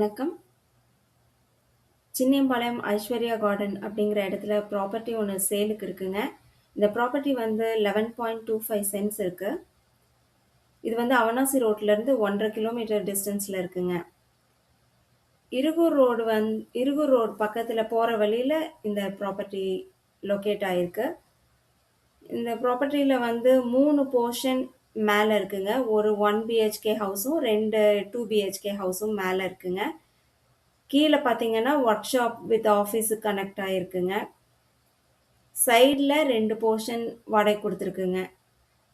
வணக்கம். சின்னியம்பாளையம் ஐஸ்வர்யா கார்டன் அப்படிங்கிற இடத்துல ப்ராப்பர்ட்டி ஒன்று சேலுக்கு இருக்குங்க. இந்த ப்ராப்பர்ட்டி வந்து 11.25 சென்ட்ஸ் இருக்கு. இது வந்து அவனாசி ரோட்லேருந்து 1.5 கிலோமீட்டர் டிஸ்டன்ஸில் இருக்குங்க. இருகூர் ரோடு பக்கத்தில் போகிற வழியில் இந்த ப்ராப்பர்ட்டி லொக்கேட் ஆகிருக்கு. இந்த ப்ராப்பர்ட்டியில் வந்து 3 போர்ஷன் மேலே இருக்குங்க. ஒரு 1 பிஹெச்கே ஹவுஸும் 2 2 பிஹெச்கே ஹவுஸும் மேலே இருக்குங்க. கீழே பார்த்தீங்கன்னா ஒர்க் ஷாப் வித் ஆஃபீஸுக்கு கனெக்ட் ஆகிருக்குங்க. சைடில் 2 போர்ஷன் வாடகை கொடுத்துருக்குங்க.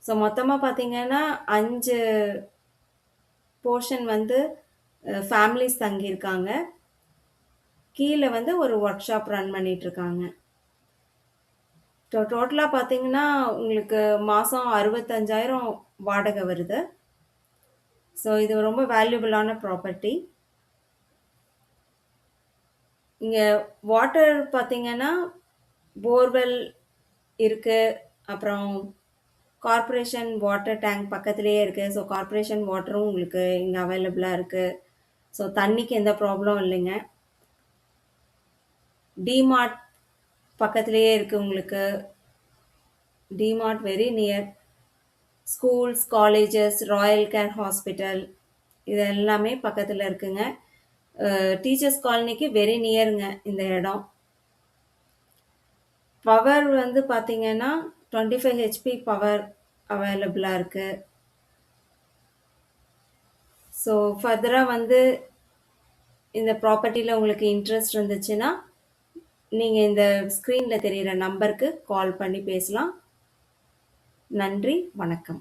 ஸோ மொத்தமாக பார்த்தீங்கன்னா 5 போர்ஷன் வந்து ஃபேமிலிஸ் தங்கியிருக்காங்க. கீழே வந்து ஒரு ஒர்க் ஷாப் ரன் பண்ணிகிட்ருக்காங்க. டோட்டலாக பார்த்தீங்கன்னா உங்களுக்கு மாதம் 65,000 வாடகை வருது. ஸோ இது ரொம்ப வேல்யூபிளான ப்ராப்பர்ட்டி. இங்கே வாட்டர் பார்த்தீங்கன்னா போர்வெல் இருக்குது. அப்புறம் கார்ப்பரேஷன் வாட்டர் டேங்க் பக்கத்துலேயே இருக்குது. ஸோ கார்ப்பரேஷன் வாட்டரும் உங்களுக்கு இங்கே அவைலபிளாக இருக்குது. ஸோ தண்ணிக்கு எந்த ப்ராப்ளம் இல்லைங்க. டிமார்ட் பக்கத்துலேயே இருக்குது உங்களுக்கு. DMart very near. Schools, colleges, Royal care hospital இது எல்லாமே பக்கத்தில் இருக்குங்க. டீச்சர்ஸ் காலனிக்கு வெரி நியருங்க இந்த இடம். பவர் வந்து பார்த்தீங்கன்னா 25 ஹெச்பி பவர் அவைலபிளாக இருக்குது. ஸோ ஃபர்தராக வந்து இந்த ப்ராப்பர்ட்டியில் உங்களுக்கு இன்ட்ரெஸ்ட் இருந்துச்சுன்னா நீங்கள் இந்த ஸ்க்ரீனில் தெரிகிற நம்பருக்கு கால் பண்ணி பேசலாம். நன்றி, வணக்கம்.